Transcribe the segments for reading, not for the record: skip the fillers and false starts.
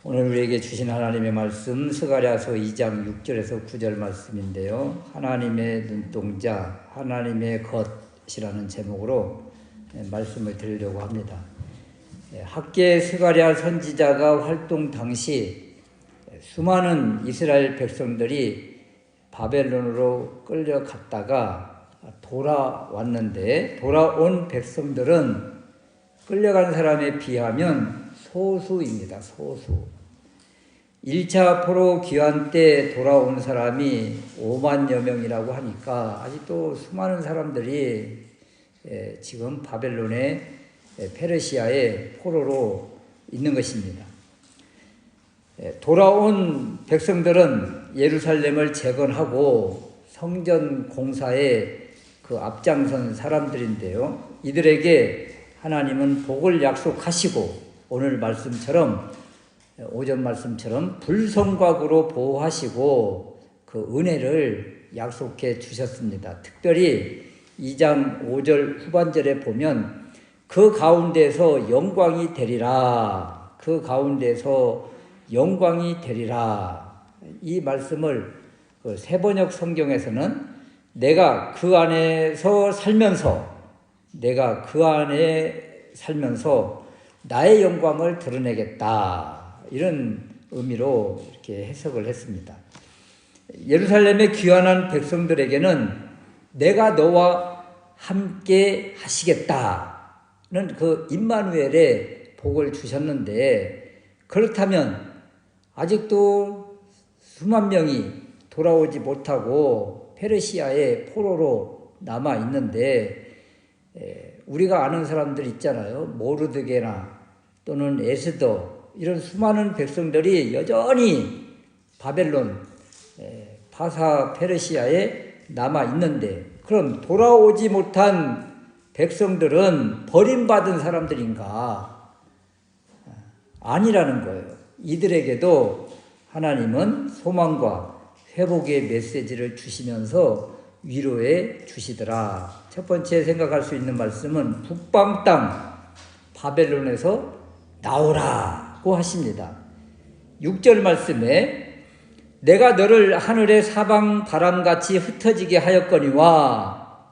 오늘 우리에게 주신 하나님의 말씀 스가랴서 2장 6절에서 9절 말씀인데요. 하나님의 눈동자, 하나님의 것이라는 제목으로 말씀을 드리려고 합니다. 학계 스가랴 선지자가 활동 당시 수많은 이스라엘 백성들이 바벨론으로 끌려갔다가 돌아왔는데, 돌아온 백성들은 끌려간 사람에 비하면 소수입니다. 소수. 1차 포로 귀환 때 돌아온 사람이 5만여 명이라고 하니까 아직도 수많은 사람들이 지금 바벨론의 페르시아의 포로로 있는 것입니다. 돌아온 백성들은 예루살렘을 재건하고 성전 공사에 그 앞장선 사람들인데요. 이들에게 하나님은 복을 약속하시고 오늘 말씀처럼, 오전 말씀처럼 불성곽으로 보호하시고 그 은혜를 약속해 주셨습니다. 특별히 2장 5절 후반절에 보면 그 가운데서 영광이 되리라, 그 가운데서 영광이 되리라, 이 말씀을 세번역 성경에서는 내가 그 안에서 살면서, 내가 그 안에 살면서 나의 영광을 드러내겠다, 이런 의미로 이렇게 해석을 했습니다. 예루살렘에 귀환한 백성들에게는 내가 너와 함께 하시겠다는 그 임마누엘의 복을 주셨는데, 그렇다면 아직도 수만 명이 돌아오지 못하고 페르시아의 포로로 남아 있는데, 우리가 아는 사람들 있잖아요. 모르드게나 또는 에스더, 이런 수많은 백성들이 여전히 바벨론, 바사 페르시아에 남아 있는데, 그럼 돌아오지 못한 백성들은 버림받은 사람들인가? 아니라는 거예요. 이들에게도 하나님은 소망과 회복의 메시지를 주시면서 위로해 주시더라. 첫 번째 생각할 수 있는 말씀은 북방 땅 바벨론에서 나오라고 하십니다. 6절 말씀에 내가 너를 하늘의 사방 바람같이 흩어지게 하였거니와,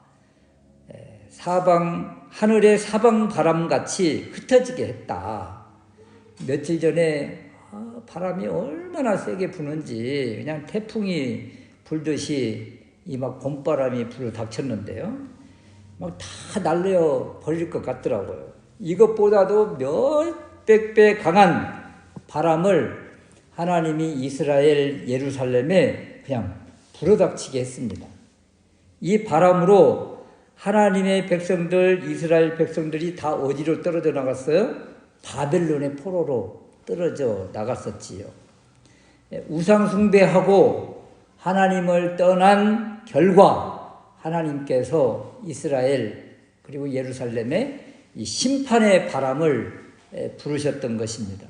하늘의 사방 바람같이 흩어지게 했다. 며칠 전에 바람이 얼마나 세게 부는지, 그냥 태풍이 불듯이 이 막 봄바람이 불을 닥쳤는데요. 막 다 날려 버릴 것 같더라고요. 이것보다도 몇백 배 강한 바람을 하나님이 이스라엘 예루살렘에 그냥 불어닥치게 했습니다. 이 바람으로 하나님의 백성들, 이스라엘 백성들이 다 어디로 떨어져 나갔어요? 바벨론의 포로로 떨어져 나갔었지요. 우상 숭배하고 하나님을 떠난 결과 하나님께서 이스라엘 그리고 예루살렘에 이 심판의 바람을 부르셨던 것입니다.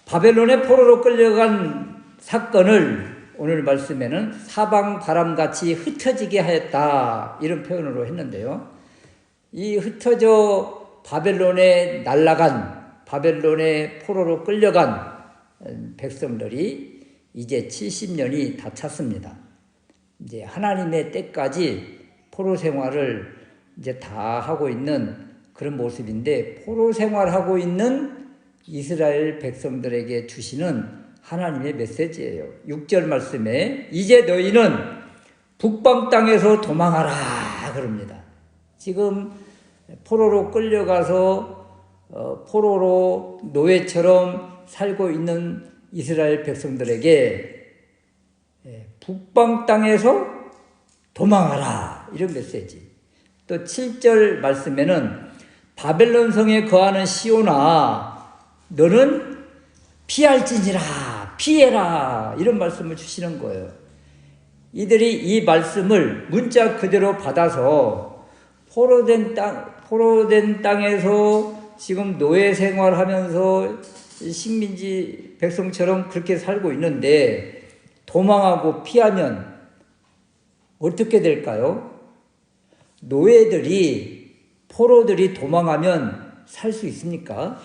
바벨론의 포로로 끌려간 사건을 오늘 말씀에는 사방 바람같이 흩어지게 하였다, 이런 표현으로 했는데요. 이 흩어져 바벨론에 날아간, 바벨론의 포로로 끌려간 백성들이 이제 70년이 다 찼습니다. 이제 하나님의 때까지 포로 생활을 이제 다 하고 있는 그런 모습인데, 포로 생활하고 있는 이스라엘 백성들에게 주시는 하나님의 메시지예요. 6절 말씀에 이제 너희는 북방 땅에서 도망하라 그럽니다. 지금 포로로 끌려가서 포로로 노예처럼 살고 있는 이스라엘 백성들에게 북방 땅에서 도망하라, 이런 메시지. 또 7절 말씀에는 바벨론 성에 거하는 시온아 너는 피할지니라, 피해라, 이런 말씀을 주시는 거예요. 이들이 이 말씀을 문자 그대로 받아서 포로된 땅에서 지금 노예 생활하면서 식민지 백성처럼 그렇게 살고 있는데, 도망하고 피하면 어떻게 될까요? 노예들이, 포로들이 도망하면 살 수 있습니까?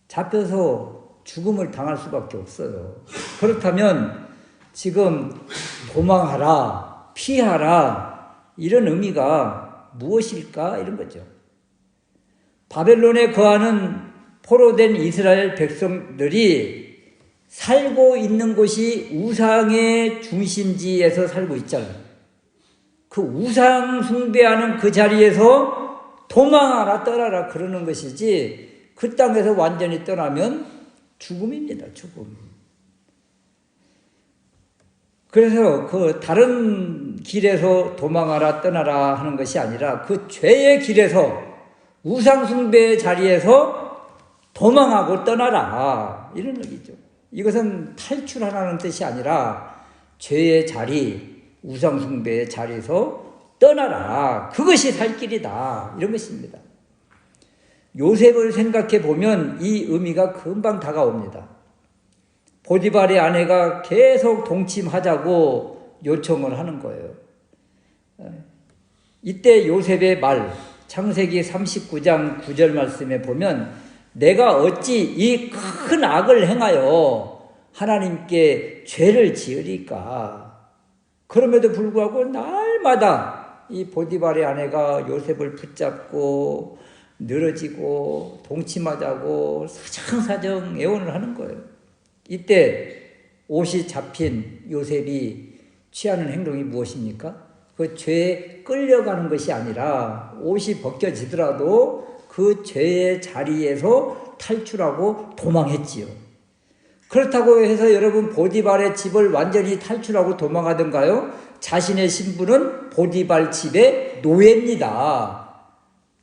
잡혀서 죽음을 당할 수밖에 없어요. 그렇다면 지금 도망하라, 피하라 이런 의미가 무엇일까 이런 거죠. 바벨론에 거하는 포로된 이스라엘 백성들이 살고 있는 곳이 우상의 중심지에서 살고 있잖아요. 그 우상 숭배하는 그 자리에서 도망하라 떠나라 그러는 것이지 그 땅에서 완전히 떠나면 죽음입니다. 죽음. 그래서 그 다른 길에서 도망하라 떠나라 하는 것이 아니라 그 죄의 길에서 우상 숭배의 자리에서 도망하고 떠나라 이런 얘기죠. 이것은 탈출하라는 뜻이 아니라 죄의 자리, 우상 숭배의 자리에서 떠나라. 그것이 살 길이다. 이런 것입니다. 요셉을 생각해 보면 이 의미가 금방 다가옵니다. 보디발의 아내가 계속 동침하자고 요청을 하는 거예요. 이때 요셉의 말, 창세기 39장 9절 말씀에 보면 내가 어찌 이 큰 악을 행하여 하나님께 죄를 지으리까. 그럼에도 불구하고 날마다 이 보디발의 아내가 요셉을 붙잡고 늘어지고 동침하자고 사정사정 애원을 하는 거예요. 이때 옷이 잡힌 요셉이 취하는 행동이 무엇입니까? 그 죄에 끌려가는 것이 아니라 옷이 벗겨지더라도 그 죄의 자리에서 탈출하고 도망했지요. 그렇다고 해서 여러분 보디발의 집을 완전히 탈출하고 도망하던가요? 자신의 신분은 보디발 집의 노예입니다.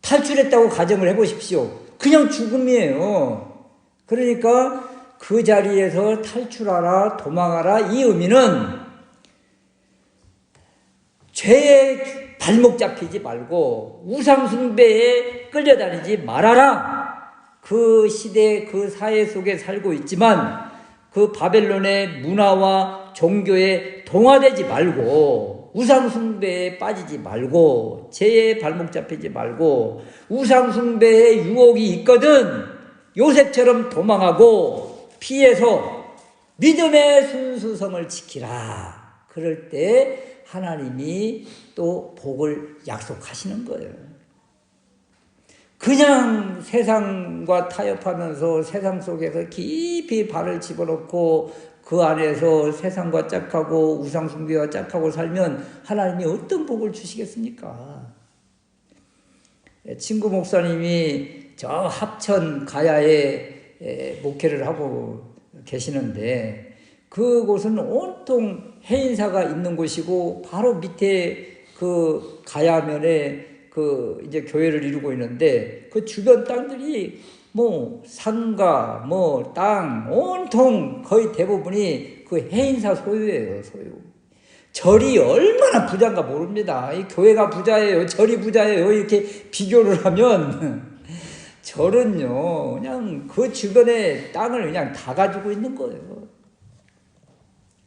탈출했다고 가정을 해보십시오. 그냥 죽음이에요. 그러니까 그 자리에서 탈출하라, 도망하라 이 의미는 죄에 발목 잡히지 말고 우상 숭배에 끌려다니지 말아라. 그 시대 그 사회 속에 살고 있지만 그 바벨론의 문화와 종교에 동화되지 말고 우상 숭배에 빠지지 말고 죄에 발목 잡히지 말고 우상 숭배의 유혹이 있거든 요셉처럼 도망하고 피해서 믿음의 순수성을 지키라. 그럴 때 하나님이 또 복을 약속하시는 거예요. 그냥 세상과 타협하면서 세상 속에서 깊이 발을 집어넣고 그 안에서 세상과 짝하고 우상 숭배와 짝하고 살면 하나님이 어떤 복을 주시겠습니까? 친구 목사님이 저 합천 가야에 목회를 하고 계시는데 그곳은 온통 해인사가 있는 곳이고 바로 밑에 그 가야면에 그 이제 교회를 이루고 있는데 그 주변 땅들이 뭐 산과 뭐 땅 온통 거의 대부분이 그 해인사 소유예요. 소유. 절이 얼마나 부자인가 모릅니다. 이 교회가 부자예요. 절이 부자예요. 이렇게 비교를 하면 절은요 그냥 그 주변에 땅을 그냥 다 가지고 있는 거예요.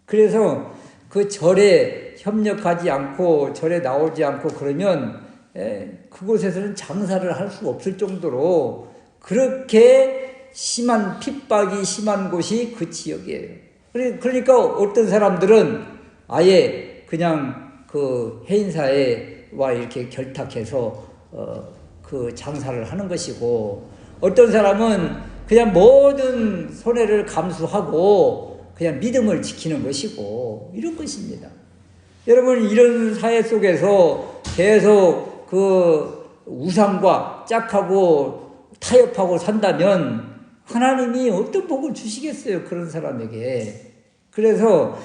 그래서 그 절에 협력하지 않고 절에 나오지 않고 그러면 그곳에서는 장사를 할 수 없을 정도로 그렇게 심한 핍박이 심한 곳이 그 지역이에요. 그러니까 어떤 사람들은 아예 그냥 그 해인사에와 이렇게 결탁해서 그 장사를 하는 것이고 어떤 사람은 그냥 모든 손해를 감수하고 그냥 믿음을 지키는 것이고 이런 것입니다. 여러분 이런 사회 속에서 계속 그 우상과 짝하고 타협하고 산다면 하나님이 어떤 복을 주시겠어요? 그런 사람에게. 그래서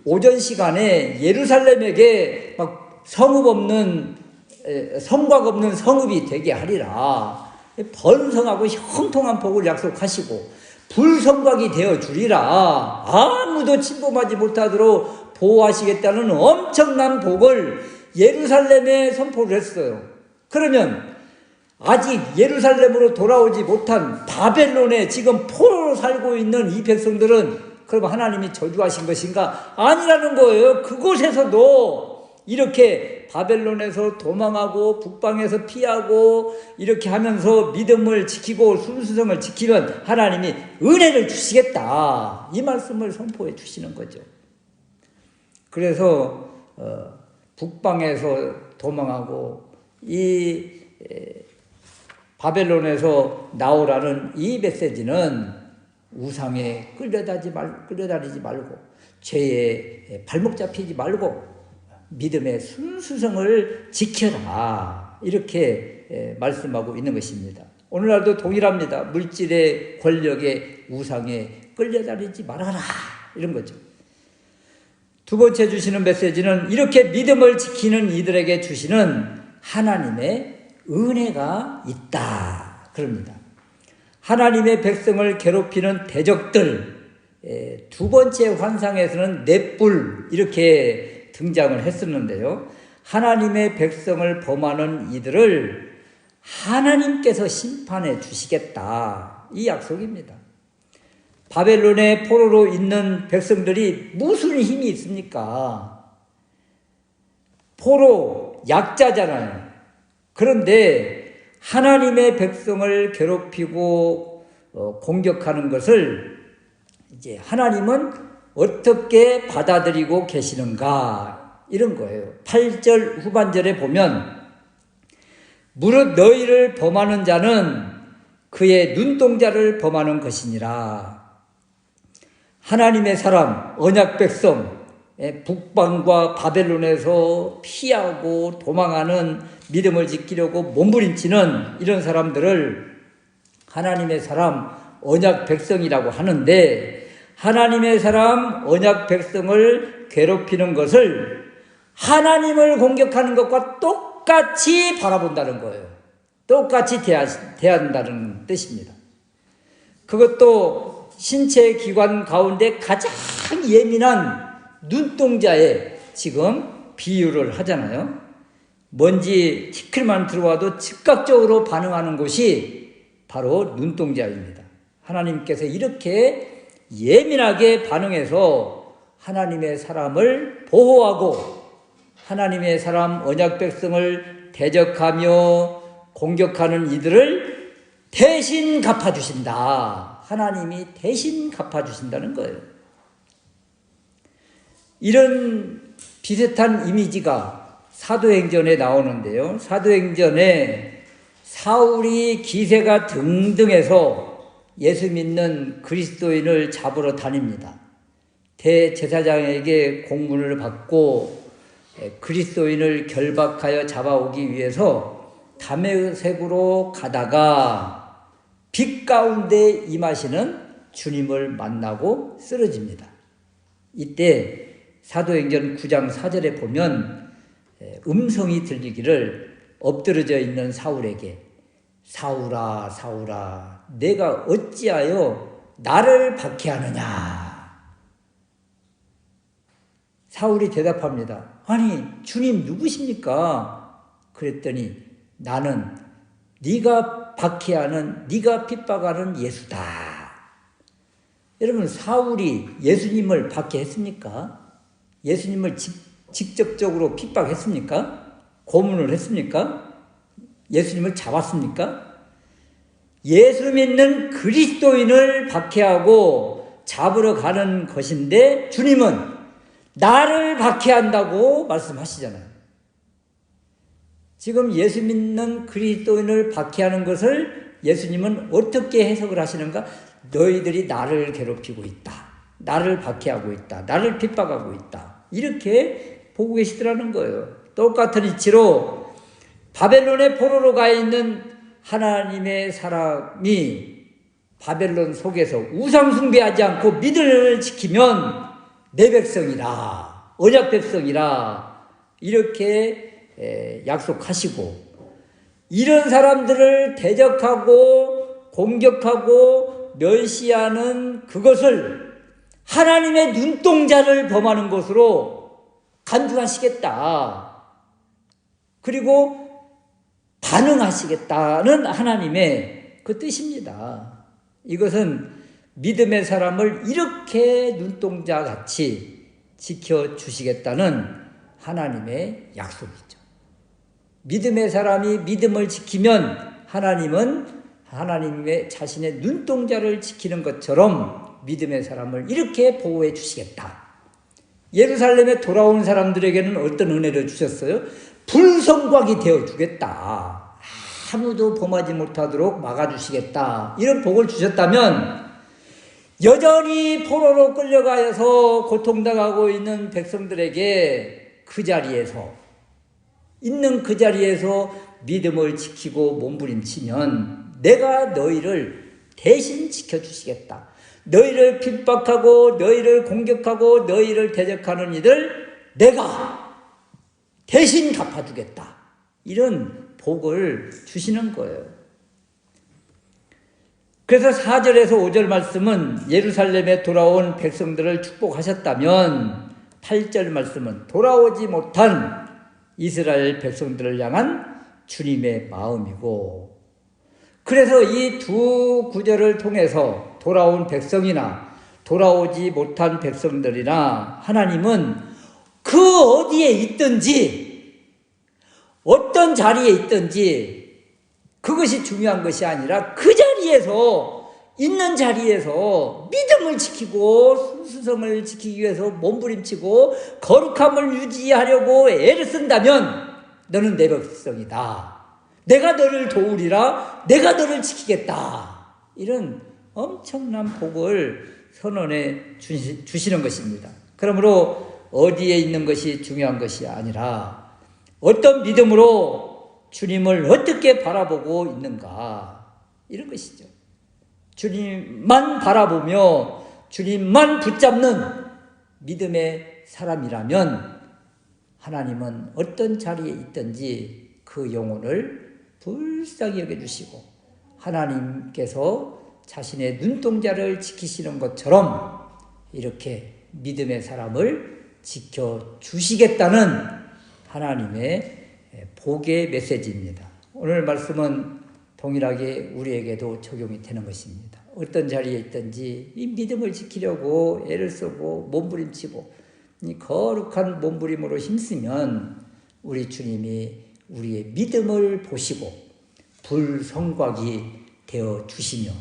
오전 시간에 예루살렘에게 막 성읍 없는 성곽 없는 성읍이 되게 하리라. 번성하고 형통한 복을 약속하시고 불성곽이 되어 주리라. 아무도 침범하지 못하도록 보호하시겠다는 엄청난 복을 예루살렘에 선포를 했어요. 그러면 아직 예루살렘으로 돌아오지 못한 바벨론에 지금 포로로 살고 있는 이 백성들은 그럼 하나님이 저주하신 것인가? 아니라는 거예요. 그곳에서도 이렇게 바벨론에서 도망하고 북방에서 피하고 이렇게 하면서 믿음을 지키고 순수성을 지키면 하나님이 은혜를 주시겠다. 이 말씀을 선포해 주시는 거죠. 그래서 북방에서 도망하고 이 바벨론에서 나오라는 이 메시지는 우상에 끌려다니지 말고 죄에 발목 잡히지 말고 믿음의 순수성을 지켜라. 이렇게 말씀하고 있는 것입니다. 오늘날도 동일합니다. 물질의 권력의 우상에 끌려다니지 말아라. 이런 거죠. 두 번째 주시는 메시지는 이렇게 믿음을 지키는 이들에게 주시는 하나님의 은혜가 있다. 그럽니다. 하나님의 백성을 괴롭히는 대적들, 두 번째 환상에서는 넷불 이렇게 등장을 했었는데요. 하나님의 백성을 범하는 이들을 하나님께서 심판해 주시겠다. 이 약속입니다. 바벨론의 포로로 있는 백성들이 무슨 힘이 있습니까? 포로, 약자잖아요. 그런데 하나님의 백성을 괴롭히고 공격하는 것을 이제 하나님은 어떻게 받아들이고 계시는가 이런 거예요. 8절 후반절에 보면 무릇 너희를 범하는 자는 그의 눈동자를 범하는 것이니라. 하나님의 사람, 언약 백성, 북방과 바벨론에서 피하고 도망하는 믿음을 지키려고 몸부림치는 이런 사람들을 하나님의 사람, 언약 백성이라고 하는데 하나님의 사람, 언약 백성을 괴롭히는 것을 하나님을 공격하는 것과 똑같이 바라본다는 거예요. 똑같이 대한다는 뜻입니다. 그것도 신체 기관 가운데 가장 예민한 눈동자에 지금 비유를 하잖아요. 먼지 티끌만 들어와도 즉각적으로 반응하는 곳이 바로 눈동자입니다. 하나님께서 이렇게 예민하게 반응해서 하나님의 사람을 보호하고 하나님의 사람 언약 백성을 대적하며 공격하는 이들을 대신 갚아주신다. 하나님이 대신 갚아주신다는 거예요. 이런 비슷한 이미지가 사도행전에 나오는데요. 사도행전에 사울이 기세가 등등해서 예수 믿는 그리스도인을 잡으러 다닙니다. 대제사장에게 공문을 받고 그리스도인을 결박하여 잡아오기 위해서 다메섹으로 가다가 빛 가운데 임하시는 주님을 만나고 쓰러집니다. 이때 사도행전 9장 4절에 보면 음성이 들리기를 엎드러져 있는 사울에게 사울아 사울아 내가 어찌하여 나를 박해하느냐. 사울이 대답합니다. 아니 주님 누구십니까? 그랬더니 나는 네가 박해하는 네가 핍박하는 예수다. 여러분 사울이 예수님을 박해했습니까? 예수님을 직접적으로 핍박했습니까? 고문을 했습니까? 예수님을 잡았습니까? 예수 믿는 그리스도인을 박해하고 잡으러 가는 것인데 주님은 나를 박해한다고 말씀하시잖아요. 지금 예수 믿는 그리스도인을 박해하는 것을 예수님은 어떻게 해석을 하시는가? 너희들이 나를 괴롭히고 있다. 나를 박해하고 있다. 나를 핍박하고 있다. 이렇게 보고 계시더라는 거예요. 똑같은 이치로 바벨론의 포로로 가 있는 하나님의 사람이 바벨론 속에서 우상 숭배하지 않고 믿음을 지키면 내 백성이라 언약 백성이라 이렇게 약속하시고 이런 사람들을 대적하고 공격하고 멸시하는 그것을 하나님의 눈동자를 범하는 것으로 간주하시겠다. 그리고 반응하시겠다는 하나님의 그 뜻입니다. 이것은 믿음의 사람을 이렇게 눈동자같이 지켜주시겠다는 하나님의 약속이죠. 믿음의 사람이 믿음을 지키면 하나님은 하나님의 자신의 눈동자를 지키는 것처럼 믿음의 사람을 이렇게 보호해 주시겠다. 예루살렘에 돌아온 사람들에게는 어떤 은혜를 주셨어요? 불성곽이 되어주겠다. 아무도 범하지 못하도록 막아주시겠다. 이런 복을 주셨다면 여전히 포로로 끌려가서 고통당하고 있는 백성들에게 그 자리에서 믿음을 지키고 몸부림치면 내가 너희를 대신 지켜주시겠다. 너희를 핍박하고 너희를 공격하고 너희를 대적하는 이들 내가 대신 갚아주겠다. 이런 복을 주시는 거예요. 그래서 4절에서 5절 말씀은 예루살렘에 돌아온 백성들을 축복하셨다면 8절 말씀은 돌아오지 못한 이스라엘 백성들을 향한 주님의 마음이고, 그래서 이 두 구절을 통해서 돌아온 백성이나 돌아오지 못한 백성들이나 하나님은 그 어디에 있든지 어떤 자리에 있든지 그것이 중요한 것이 아니라 그 자리에서 있는 자리에서 믿음을 지키고 순수성을 지키기 위해서 몸부림치고 거룩함을 유지하려고 애를 쓴다면 너는 내 백성이다. 내가 너를 도우리라. 내가 너를 지키겠다. 이런 엄청난 복을 선언해 주시는 것입니다. 그러므로 어디에 있는 것이 중요한 것이 아니라 어떤 믿음으로 주님을 어떻게 바라보고 있는가, 이런 것이죠. 주님만 바라보며 주님만 붙잡는 믿음의 사람이라면 하나님은 어떤 자리에 있든지 그 영혼을 불쌍히 여겨주시고 하나님께서 자신의 눈동자를 지키시는 것처럼 이렇게 믿음의 사람을 지켜주시겠다는 하나님의 복의 메시지입니다. 오늘 말씀은 동일하게 우리에게도 적용이 되는 것입니다. 어떤 자리에 있든지 이 믿음을 지키려고 애를 쓰고 몸부림치고 이 거룩한 몸부림으로 힘쓰면 우리 주님이 우리의 믿음을 보시고 불성곽이 되어 주시며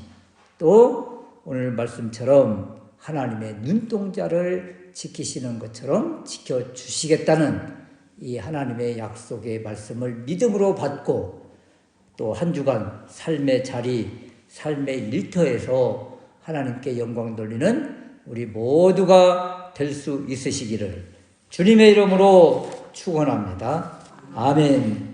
또 오늘 말씀처럼 하나님의 눈동자를 지키시는 것처럼 지켜주시겠다는 이 하나님의 약속의 말씀을 믿음으로 받고 또 한 주간 삶의 자리, 삶의 일터에서 하나님께 영광 돌리는 우리 모두가 될 수 있으시기를 주님의 이름으로 축원합니다. 아멘.